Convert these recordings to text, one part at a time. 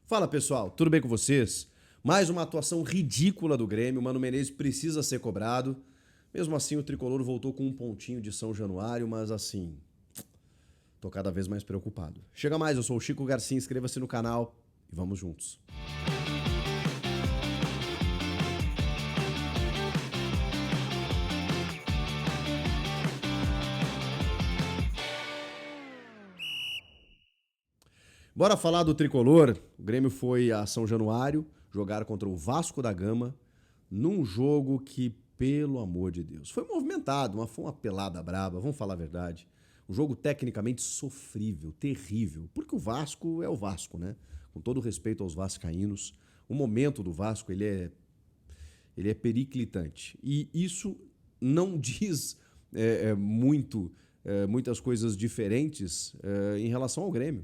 Fala pessoal, tudo bem com vocês? Mais uma atuação ridícula do Grêmio, o Mano Menezes precisa ser cobrado. Mesmo assim, o Tricolor voltou com um pontinho de São Januário, mas assim, tô cada vez mais preocupado. Chega mais, eu sou o Chico Garcia, inscreva-se no canal e vamos juntos. Bora falar do Tricolor. O Grêmio foi a São Januário jogar contra o Vasco da Gama num jogo que, pelo amor de Deus, foi movimentado, mas foi uma pelada braba, vamos falar a verdade. Um jogo tecnicamente sofrível, terrível, porque o Vasco é o Vasco, né? Com todo respeito aos vascaínos, o momento do Vasco ele é periclitante. E isso não diz muitas coisas diferentes em relação ao Grêmio.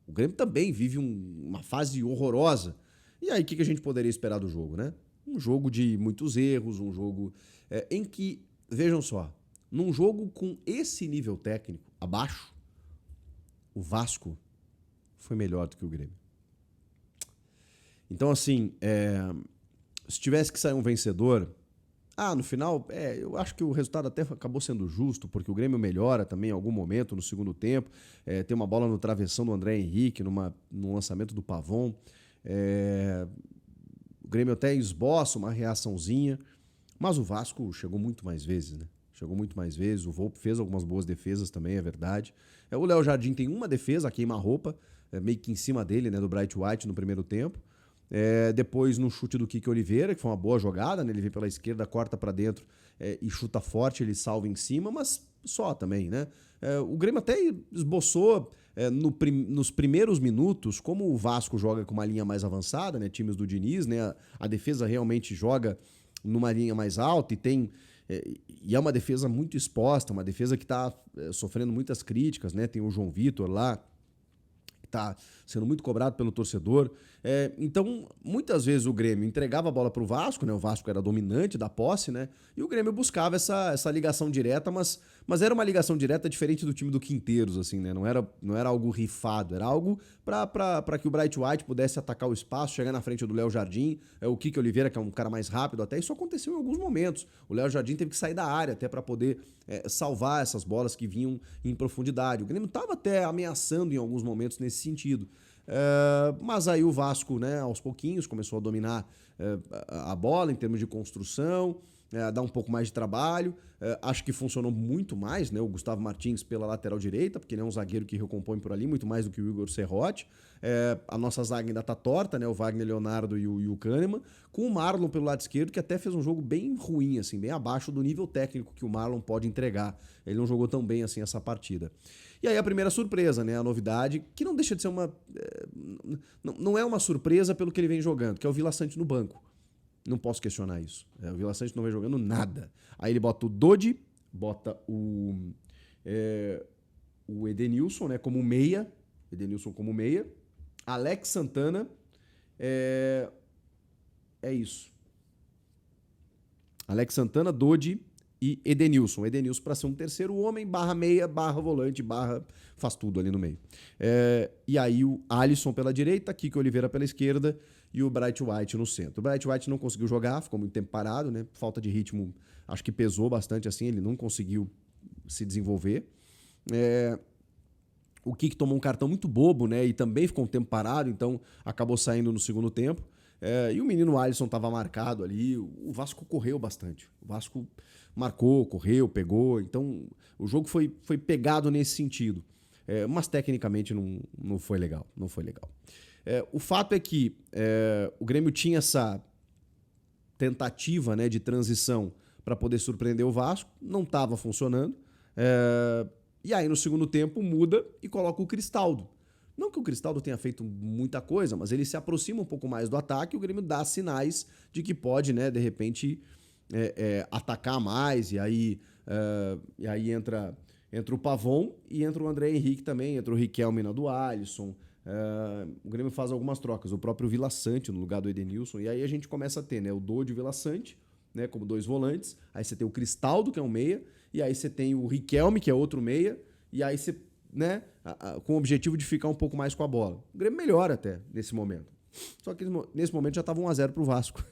O Grêmio também vive uma fase horrorosa. E aí, o que a gente poderia esperar do jogo, né? Um jogo de muitos erros, um jogo em que, vejam só, num jogo com esse nível técnico abaixo, o Vasco foi melhor do que o Grêmio. Então, assim, se tivesse que sair um vencedor, no final, eu acho que o resultado até acabou sendo justo, porque o Grêmio melhora também em algum momento no segundo tempo. Tem uma bola no travessão do André Henrique, no lançamento do Pavon. O Grêmio até esboça uma reaçãozinha, mas o Vasco chegou muito mais vezes, né? Chegou muito mais vezes, o Volpi fez algumas boas defesas também, é verdade. O Léo Jardim tem uma defesa, a queima-roupa, meio que em cima dele, né, do Bright White no primeiro tempo. Depois no chute do Kike Oliveira, que foi uma boa jogada, né? Ele vem pela esquerda, corta pra dentro e chuta forte, ele salva em cima, mas só também, né? O Grêmio até esboçou nos primeiros minutos, como o Vasco joga com uma linha mais avançada, né? Times do Diniz, né? A defesa realmente joga numa linha mais alta e é uma defesa muito exposta, uma defesa que está sofrendo muitas críticas, né? Tem o João Vitor lá, tá sendo muito cobrado pelo torcedor. Então, muitas vezes o Grêmio entregava a bola para o Vasco, né? O Vasco era dominante da posse, né? E o Grêmio buscava essa ligação direta, mas era uma ligação direta diferente do time do Quinteiros, assim, né? Não era algo rifado, era algo para que o Bright White pudesse atacar o espaço, chegar na frente do Léo Jardim, o Kike Oliveira, que é um cara mais rápido até. Isso aconteceu em alguns momentos. O Léo Jardim teve que sair da área até para poder salvar essas bolas que vinham em profundidade. O Grêmio estava até ameaçando em alguns momentos nesse sentido. Mas aí o Vasco, né, aos pouquinhos começou a dominar a bola em termos de construção, dar um pouco mais de trabalho. Acho que funcionou muito mais, né, o Gustavo Martins pela lateral direita, porque ele é um zagueiro que recompõe por ali muito mais do que o Igor Serrote. A nossa zaga ainda tá torta, né, o Wagner Leonardo e o Kahneman, com o Marlon pelo lado esquerdo, que até fez um jogo bem ruim, assim, bem abaixo do nível técnico que o Marlon pode entregar. Ele não jogou tão bem assim essa partida. E aí a primeira surpresa, né, a novidade, que não deixa de ser não é uma surpresa pelo que ele vem jogando, que é o Vila Sante no banco. Não posso questionar isso. O Vila Sante não vem jogando nada. Aí ele bota o Dodi, bota o Edenilson, né, como meia. Edenilson como meia. Alex Santana. É isso. Alex Santana, Dodi e Edenilson. Edenilson para ser um terceiro homem, barra meia, barra volante, barra faz tudo ali no meio. E aí o Alisson pela direita, Kike Oliveira pela esquerda e o Bright White no centro. O Bright White não conseguiu jogar, ficou muito tempo parado, né? Falta de ritmo, acho que pesou bastante assim, ele não conseguiu se desenvolver. O Kike tomou um cartão muito bobo, né? E também ficou um tempo parado, então acabou saindo no segundo tempo. E o menino Alisson estava marcado ali. O Vasco correu bastante. O Vasco marcou, correu, pegou. Então o jogo foi pegado nesse sentido. Mas tecnicamente não foi legal. Não foi legal. O fato é que o Grêmio tinha essa tentativa, né, de transição para poder surpreender o Vasco. Não estava funcionando. E aí no segundo tempo muda e coloca o Cristaldo. Não que o Cristaldo tenha feito muita coisa, mas ele se aproxima um pouco mais do ataque e o Grêmio dá sinais de que pode, né, de repente, atacar mais. E aí entra o Pavon e entra o André Henrique também, entra o Riquelme na do Alisson. O Grêmio faz algumas trocas, o próprio Vila Sante no lugar do Edenilson. E aí a gente começa a ter, né, o Dodi e o Vila Sante, né, como dois volantes. Aí você tem o Cristaldo, que é um meia, e aí você tem o Riquelme, que é outro meia, e aí você, né, com o objetivo de ficar um pouco mais com a bola. O Grêmio melhora até nesse momento. Só que nesse momento já estava 1-0 pro Vasco.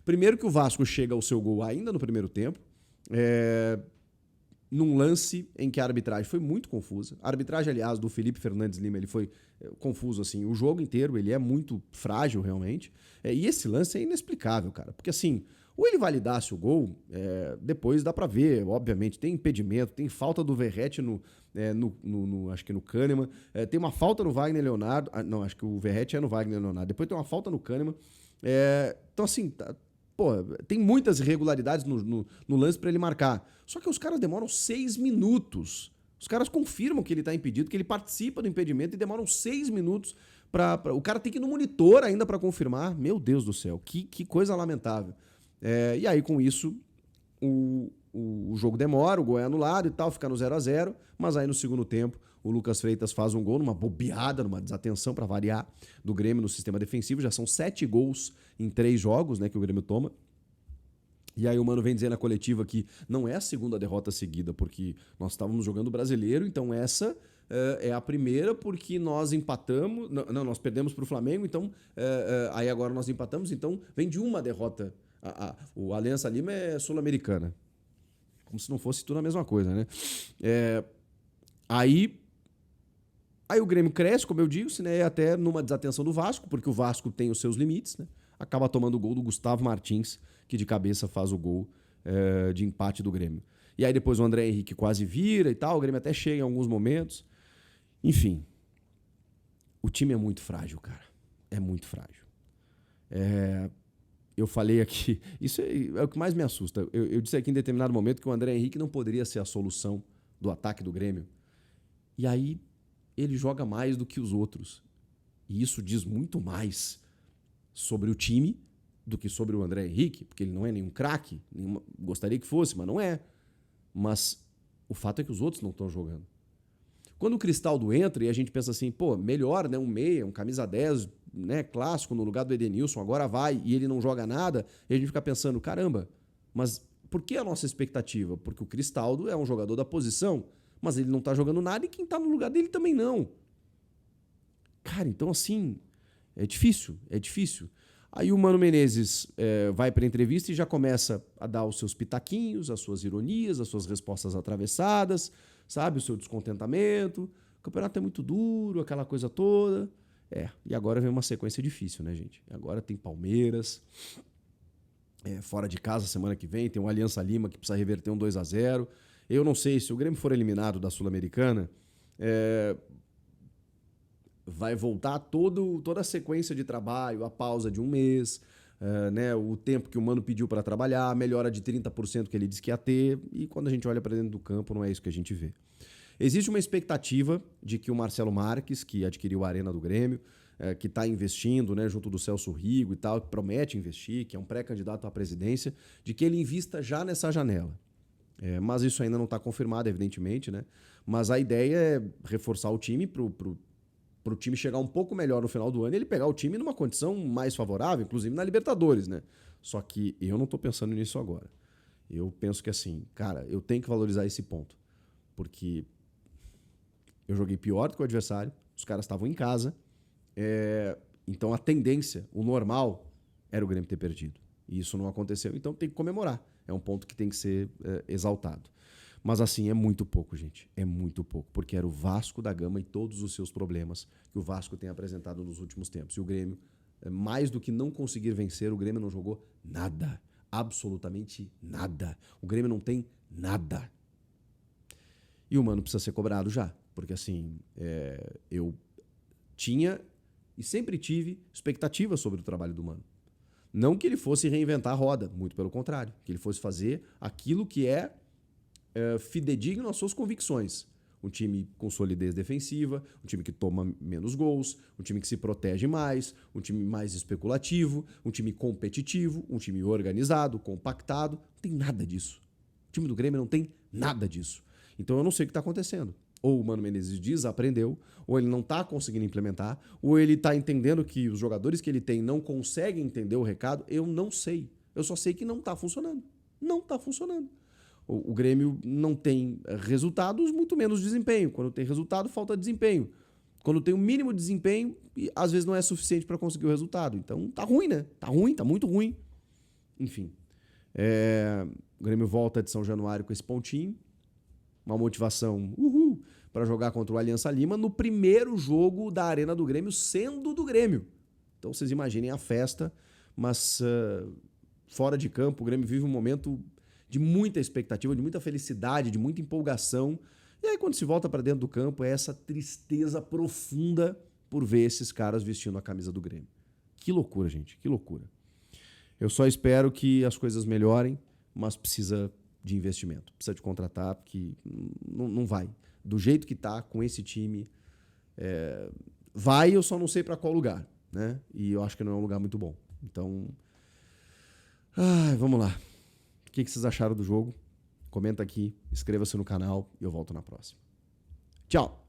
Primeiro que o Vasco chega ao seu gol ainda no primeiro tempo, num lance em que a arbitragem foi muito confusa. A arbitragem, aliás, do Felipe Fernandes Lima, ele foi confuso assim, o jogo inteiro, ele é muito frágil realmente. E esse lance é inexplicável, cara, porque assim, ou ele validasse o gol, depois dá pra ver, obviamente, tem impedimento, tem falta do Verratti acho que no Kahneman, tem uma falta no Wagner Leonardo, não, acho que o Verratti é no Wagner Leonardo, depois tem uma falta no Kahneman, então assim, tem muitas irregularidades no lance pra ele marcar, só que os caras demoram 6 minutos, os caras confirmam que ele tá impedido, que ele participa do impedimento e demoram 6 minutos o cara tem que ir no monitor ainda pra confirmar, meu Deus do céu, que coisa lamentável. E aí com isso o jogo demora, o gol é anulado e tal, fica no 0-0, mas aí no segundo tempo o Lucas Freitas faz um gol numa bobeada, numa desatenção para variar do Grêmio no sistema defensivo, já são 7 gols em 3 jogos, né, que o Grêmio toma. E aí o Mano vem dizer na coletiva que não é a segunda derrota seguida, porque nós estávamos jogando Brasileiro, então essa é a primeira porque nós empatamos, não, nós perdemos para o Flamengo, então aí agora nós empatamos, então vem de uma derrota. O Aliança Lima é sul-americana. Como se não fosse tudo a mesma coisa, né? Aí o Grêmio cresce, como eu disse, né? Até numa desatenção do Vasco, porque o Vasco tem os seus limites, né? Acaba tomando o gol do Gustavo Martins, que de cabeça faz o gol de empate do Grêmio. E aí depois o André Henrique quase vira e tal, o Grêmio até chega em alguns momentos. Enfim, o time é muito frágil, cara. É muito frágil. Eu falei aqui, isso é o que mais me assusta. Eu disse aqui em determinado momento que o André Henrique não poderia ser a solução do ataque do Grêmio. E aí ele joga mais do que os outros. E isso diz muito mais sobre o time do que sobre o André Henrique, porque ele não é nenhum craque, gostaria que fosse, mas não é. Mas o fato é que os outros não estão jogando. Quando o Cristaldo entra e a gente pensa assim, pô, melhor, né, um meia, um camisa 10, né, clássico no lugar do Edenilson, agora vai e ele não joga nada, e a gente fica pensando, caramba, mas por que a nossa expectativa? Porque o Cristaldo é um jogador da posição, mas ele não tá jogando nada e quem tá no lugar dele também não. Cara, então assim, é difícil. Aí o Mano Menezes vai pra entrevista e já começa a dar os seus pitaquinhos, as suas ironias, as suas respostas atravessadas, sabe, o seu descontentamento, o campeonato é muito duro, aquela coisa toda. E agora vem uma sequência difícil, né, gente? Agora tem Palmeiras, fora de casa semana que vem, tem o Aliança Lima que precisa reverter um 2-0. Eu não sei, se o Grêmio for eliminado da Sul-Americana, vai voltar toda a sequência de trabalho, a pausa de um mês, né, o tempo que o Mano pediu para trabalhar, a melhora de 30% que ele disse que ia ter, e quando a gente olha para dentro do campo, não é isso que a gente vê. Existe uma expectativa de que o Marcelo Marques, que adquiriu a Arena do Grêmio, que está investindo, né, junto do Celso Rigo e tal, que promete investir, que é um pré-candidato à presidência, de que ele invista já nessa janela. Mas isso ainda não está confirmado, evidentemente, né? Mas a ideia é reforçar o time para o time chegar um pouco melhor no final do ano e ele pegar o time numa condição mais favorável, inclusive na Libertadores, né? Só que eu não estou pensando nisso agora. Eu penso que assim, cara, eu tenho que valorizar esse ponto. Porque eu joguei pior do que o adversário, os caras estavam em casa, então a tendência, o normal, era o Grêmio ter perdido. E isso não aconteceu, então tem que comemorar. É um ponto que tem que ser exaltado. Mas assim, é muito pouco, gente. É muito pouco. Porque era o Vasco da Gama e todos os seus problemas que o Vasco tem apresentado nos últimos tempos. E o Grêmio, mais do que não conseguir vencer, o Grêmio não jogou nada. Absolutamente nada. O Grêmio não tem nada. E o Mano precisa ser cobrado já. Porque assim, eu tinha e sempre tive expectativas sobre o trabalho do Mano. Não que ele fosse reinventar a roda, muito pelo contrário. Que ele fosse fazer aquilo que é fidedigno às suas convicções. Um time com solidez defensiva, um time que toma menos gols, um time que se protege mais, um time mais especulativo, um time competitivo, um time organizado, compactado. Não tem nada disso. O time do Grêmio não tem nada disso. Então eu não sei o que está acontecendo. Ou o Mano Menezes desaprendeu, ou ele não está conseguindo implementar, ou ele está entendendo que os jogadores que ele tem não conseguem entender o recado. Eu não sei. Eu só sei que não está funcionando. Não está funcionando. O Grêmio não tem resultados, muito menos desempenho. Quando tem resultado, falta desempenho. Quando tem o mínimo de desempenho, e às vezes não é suficiente para conseguir o resultado. Então tá ruim, né? Tá ruim, tá muito ruim. Enfim. O Grêmio volta de São Januário com esse pontinho. Uma motivação, para jogar contra o Aliança Lima no primeiro jogo da Arena do Grêmio, sendo do Grêmio. Então vocês imaginem a festa, mas fora de campo, o Grêmio vive um momento de muita expectativa, de muita felicidade, de muita empolgação. E aí quando se volta para dentro do campo, é essa tristeza profunda por ver esses caras vestindo a camisa do Grêmio. Que loucura, gente, que loucura. Eu só espero que as coisas melhorem, mas precisa de investimento, precisa de contratar, porque não vai. Do jeito que tá, com esse time, vai, eu só não sei para qual lugar, né? E eu acho que não é um lugar muito bom. Então, vamos lá. O que vocês acharam do jogo? Comenta aqui, inscreva-se no canal e eu volto na próxima. Tchau!